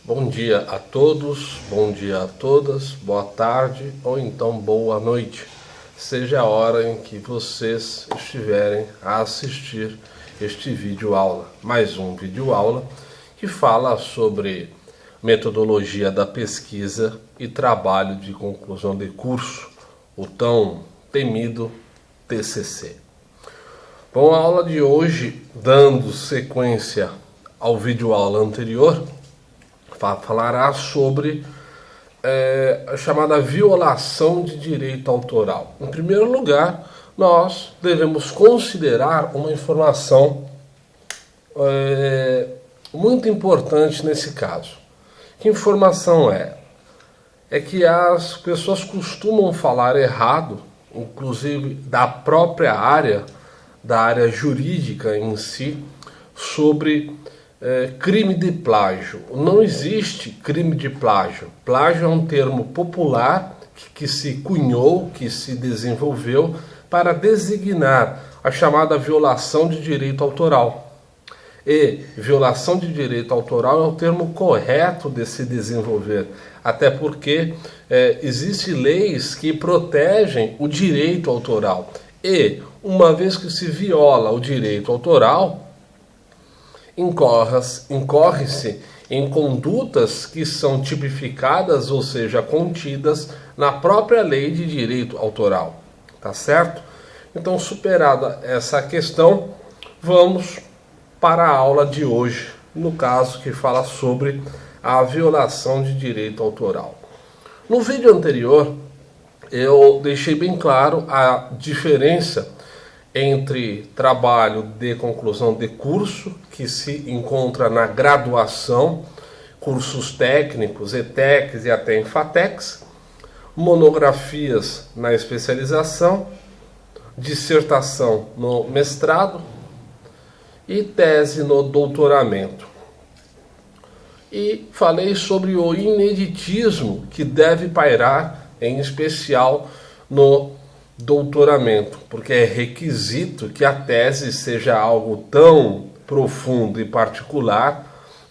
Bom dia a todos, bom dia a todas, boa tarde ou então boa noite, seja a hora em que vocês estiverem a assistir este vídeo aula, mais um vídeo aula que fala sobre metodologia da pesquisa e trabalho de conclusão de curso, o tão temido TCC. Bom, a aula de hoje, dando sequência ao vídeo aula anterior, falará sobre a chamada violação de direito autoral. Em primeiro lugar, nós devemos considerar uma informação muito importante nesse caso. Que informação é? É que as pessoas costumam falar errado, inclusive da própria área, da área jurídica em si, sobre crime de plágio. Não existe crime de plágio. Plágio é um termo popular que se cunhou, que se desenvolveu para designar a chamada violação de direito autoral. E violação de direito autoral é o termo correto de se desenvolver, até porque existem leis que protegem o direito autoral. E, uma vez que se viola o direito autoral, incorre-se em condutas que são tipificadas, ou seja, contidas na própria lei de direito autoral. Tá certo? Então, superada essa questão, vamos para a aula de hoje, no caso que fala sobre a violação de direito autoral. No vídeo anterior, eu deixei bem claro a diferença entre trabalho de conclusão de curso, que se encontra na graduação, cursos técnicos, ETECs e até Enfatecs, monografias na especialização, dissertação no mestrado e tese no doutoramento. E falei sobre o ineditismo que deve pairar, em especial no doutoramento, porque é requisito que a tese seja algo tão profundo e particular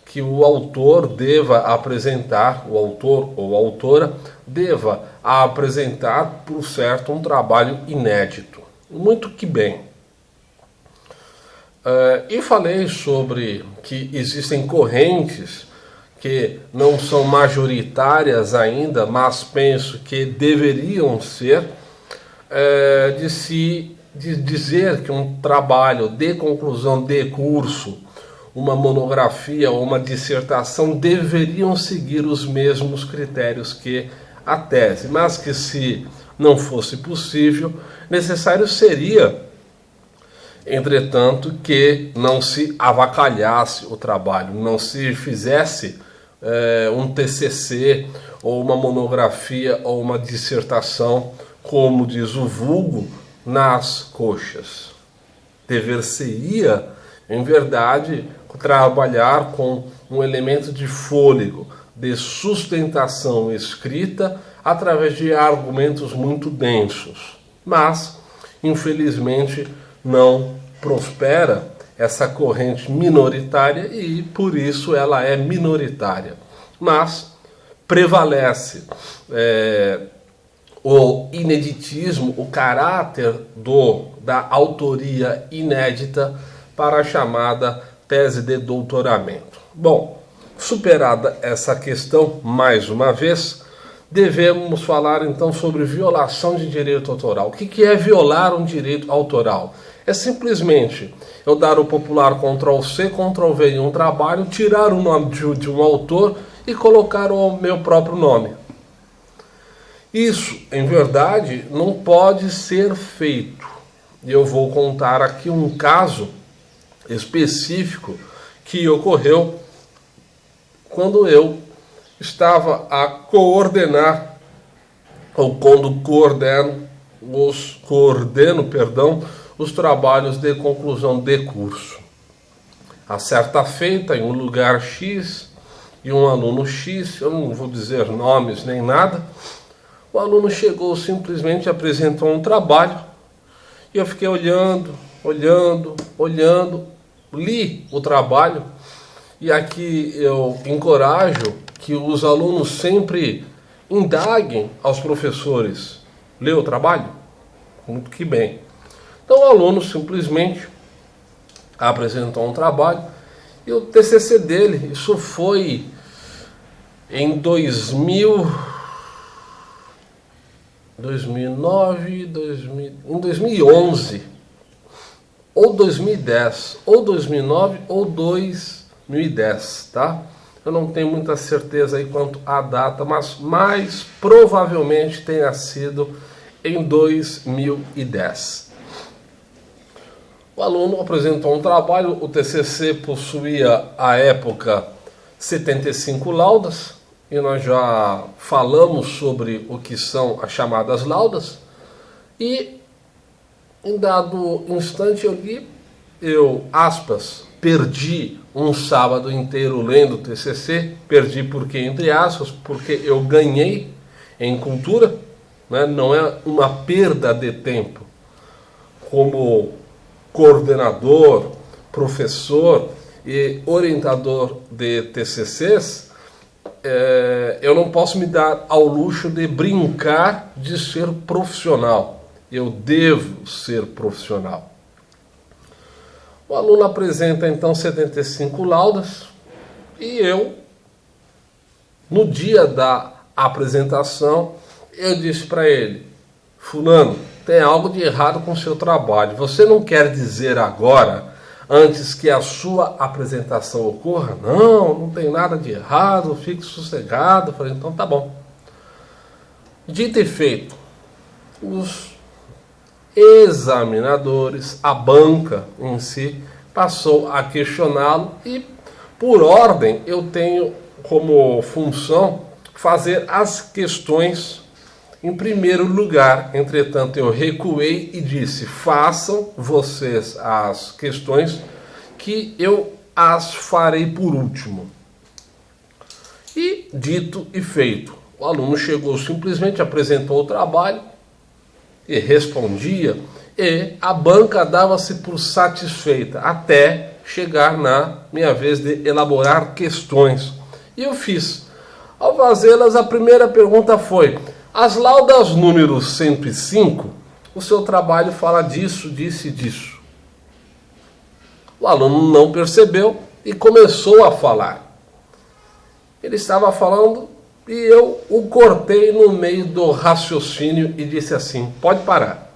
que o autor deva apresentar, o autor ou autora deva apresentar, por certo, um trabalho inédito. Muito que bem. E falei sobre que existem correntes que não são majoritárias ainda, mas penso que deveriam ser, de dizer que um trabalho de conclusão de curso, uma monografia ou uma dissertação deveriam seguir os mesmos critérios que a tese, mas que, se não fosse possível, necessário seria, entretanto, que não se avacalhasse o trabalho, não se fizesse um TCC ou uma monografia ou uma dissertação, como diz o vulgo, nas coxas. Dever-se-ia, em verdade, trabalhar com um elemento de fôlego, de sustentação escrita, através de argumentos muito densos. Mas, infelizmente, não prospera essa corrente minoritária e, por isso, ela é minoritária. Mas prevalece o ineditismo, o caráter da autoria inédita para a chamada tese de doutoramento. Bom, superada essa questão, mais uma vez, devemos falar então sobre violação de direito autoral. O que é violar um direito autoral? É simplesmente eu dar o popular Ctrl+C, Ctrl+V em um trabalho, tirar o nome de um autor e colocar o meu próprio nome. Isso, em verdade, não pode ser feito. E eu vou contar aqui um caso específico que ocorreu quando eu estava a coordenar, ou quando coordeno os trabalhos de conclusão de curso. A certa feita, em um lugar X, e um aluno X, eu não vou dizer nomes nem nada, o aluno chegou, simplesmente apresentou um trabalho, e eu fiquei olhando, li o trabalho, E aqui eu encorajo que os alunos sempre indaguem aos professores: leu o trabalho? Muito que bem. Então o aluno simplesmente apresentou um trabalho e o TCC dele, isso foi em 2009, em 2011, ou 2010, ou 2009, ou 2010, tá? Eu não tenho muita certeza aí quanto à data, mas mais provavelmente tenha sido em 2010. O aluno apresentou um trabalho, o TCC possuía, à época, 75 laudas, e nós já falamos sobre o que são as chamadas laudas, e em dado instante aspas, perdi um sábado inteiro lendo o TCC, perdi porque, entre aspas, porque eu ganhei em cultura, né? Não é uma perda de tempo. Como coordenador, professor e orientador de TCCs, eu não posso me dar ao luxo de brincar de ser profissional. Eu devo ser profissional. O aluno apresenta então 75 laudas e eu, no dia da apresentação, eu disse para ele: fulano, tem algo de errado com o seu trabalho. Você não quer dizer agora, antes que a sua apresentação ocorra? Não tem nada de errado, fique sossegado. Eu falei: então tá bom. Dito e feito, os examinadores, a banca em si, passou a questioná-lo e, por ordem, eu tenho como função fazer as questões em primeiro lugar. Entretanto, eu recuei e disse: façam vocês as questões que eu as farei por último. E dito e feito, o aluno chegou, simplesmente apresentou o trabalho e respondia, e a banca dava-se por satisfeita até chegar na minha vez de elaborar questões. E eu fiz. Ao fazê-las, a primeira pergunta foi: as laudas número 105, o seu trabalho fala disso, disso e disso. O aluno não percebeu e começou a falar. Ele estava falando e eu o cortei no meio do raciocínio e disse assim: pode parar.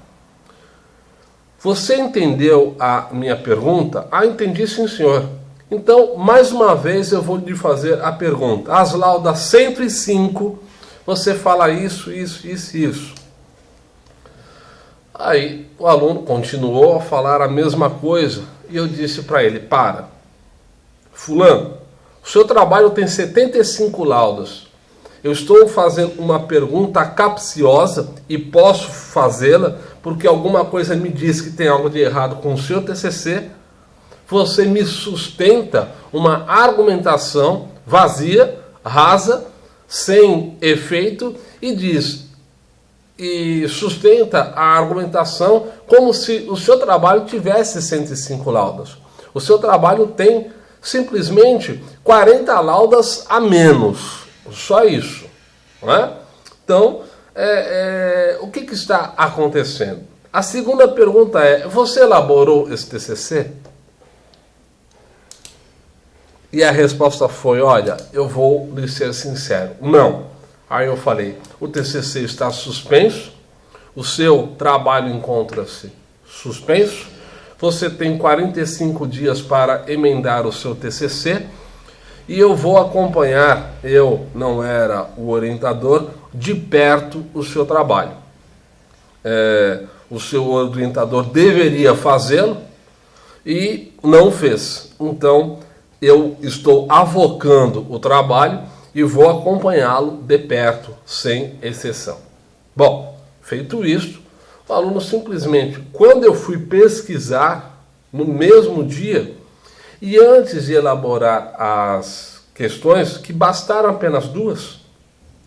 Você entendeu a minha pergunta? Ah, entendi, sim, senhor. Então, mais uma vez eu vou lhe fazer a pergunta. As laudas 105, você fala isso, isso, isso, isso. Aí o aluno continuou a falar a mesma coisa e eu disse para ele: para. Fulano, o seu trabalho tem 75 laudas. Eu estou fazendo uma pergunta capciosa e posso fazê-la porque alguma coisa me diz que tem algo de errado com o seu TCC. Você me sustenta uma argumentação vazia, rasa, sem efeito e sustenta a argumentação como se o seu trabalho tivesse 105 laudas. O seu trabalho tem simplesmente 40 laudas a menos. Só isso. Não é? Então, o que está acontecendo? A segunda pergunta é: você elaborou esse TCC? E a resposta foi: olha, eu vou lhe ser sincero, não. Aí eu falei: o TCC está suspenso, o seu trabalho encontra-se suspenso, você tem 45 dias para emendar o seu TCC e eu vou acompanhar, eu não era o orientador, de perto o seu trabalho. O seu orientador deveria fazê-lo e não fez. Então, eu estou avocando o trabalho e vou acompanhá-lo de perto, sem exceção. Bom, feito isto, o aluno simplesmente, quando eu fui pesquisar no mesmo dia, e antes de elaborar as questões, que bastaram apenas 2,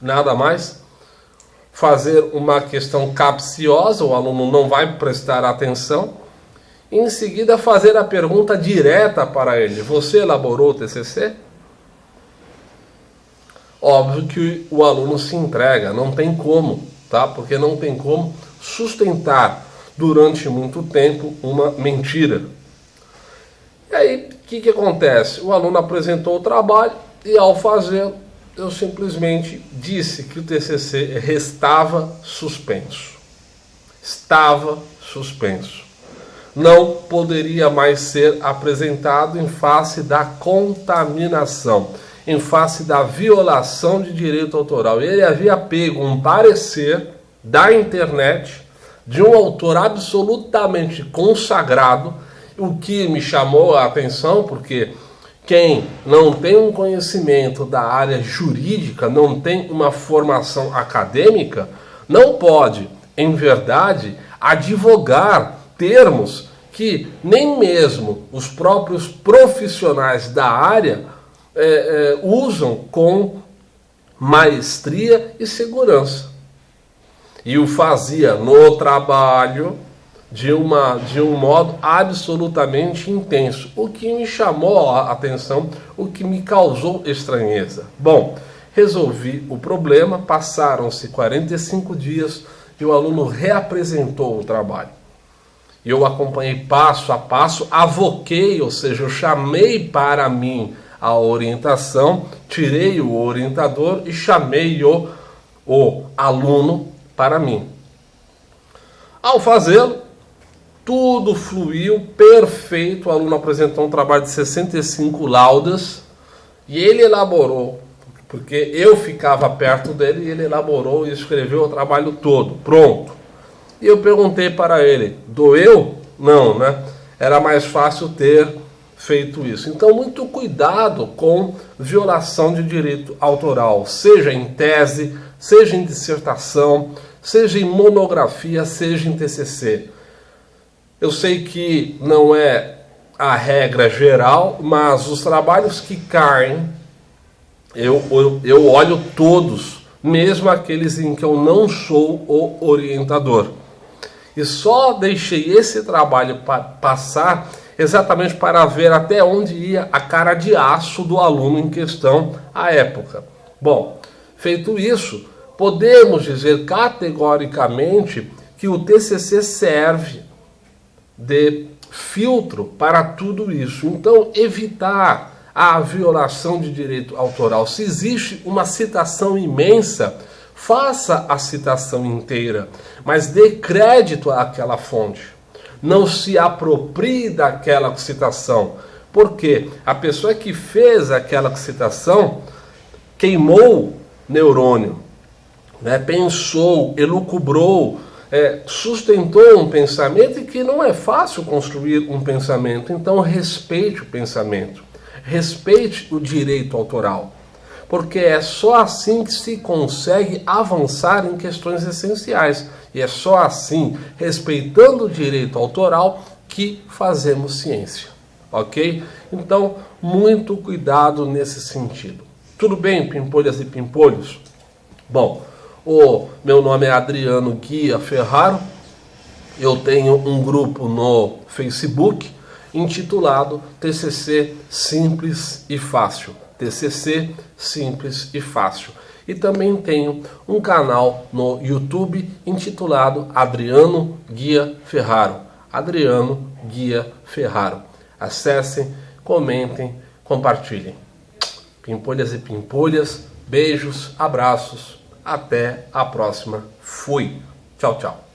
nada mais, fazer uma questão capciosa, o aluno não vai prestar atenção, e em seguida fazer a pergunta direta para ele: você elaborou o TCC? Óbvio que o aluno se entrega, não tem como, tá? Porque não tem como sustentar durante muito tempo uma mentira. E aí, o que acontece? O aluno apresentou o trabalho e, ao fazer, eu simplesmente disse que o TCC estava suspenso. Estava suspenso. Não poderia mais ser apresentado em face da contaminação, em face da violação de direito autoral. Ele havia pego um parecer da internet de um autor absolutamente consagrado, o que me chamou a atenção, porque quem não tem um conhecimento da área jurídica, não tem uma formação acadêmica, não pode, em verdade, advogar termos que nem mesmo os próprios profissionais da área usam com maestria e segurança. E o fazia no trabalho de um modo absolutamente intenso, o que me chamou a atenção, o que me causou estranheza. Bom, resolvi o problema, passaram-se 45 dias e o aluno reapresentou o trabalho. Eu acompanhei passo a passo, avoquei, ou seja, eu chamei para mim a orientação, tirei o orientador e chamei o aluno para mim. Ao fazê-lo, tudo fluiu perfeito. O aluno apresentou um trabalho de 65 laudas e ele elaborou, porque eu ficava perto dele, e ele elaborou e escreveu o trabalho todo, pronto. E eu perguntei para ele: doeu? Não, né? Era mais fácil ter feito isso. Então, muito cuidado com violação de direito autoral, seja em tese, seja em dissertação, seja em monografia, seja em TCC. Eu sei que não é a regra geral, mas os trabalhos que caem, eu olho todos, mesmo aqueles em que eu não sou o orientador. E só deixei esse trabalho passar exatamente para ver até onde ia a cara de aço do aluno em questão à época. Bom, feito isso, podemos dizer categoricamente que o TCC serve de filtro para tudo isso. Então, evitar a violação de direito autoral. Se existe uma citação imensa, faça a citação inteira, mas dê crédito àquela fonte. Não se aproprie daquela citação, porque a pessoa que fez aquela citação queimou neurônio, né? Pensou, elucubrou, sustentou um pensamento, e que não é fácil construir um pensamento. Então respeite o pensamento, respeite o direito autoral, porque é só assim que se consegue avançar em questões essenciais, e é só assim, respeitando o direito autoral, que fazemos ciência, ok? Então, muito cuidado nesse sentido. Tudo bem, pimpolhas e pimpolhos? Bom, o meu nome é Adriano Guia Ferraro, eu tenho um grupo no Facebook intitulado TCC Simples e Fácil. TCC Simples e Fácil. E também tenho um canal no YouTube intitulado Adriano Guia Ferraro. Adriano Guia Ferraro. Acessem, comentem, compartilhem. Pimpolhas e pimpolhas, beijos, abraços. Até a próxima. Fui. Tchau, tchau.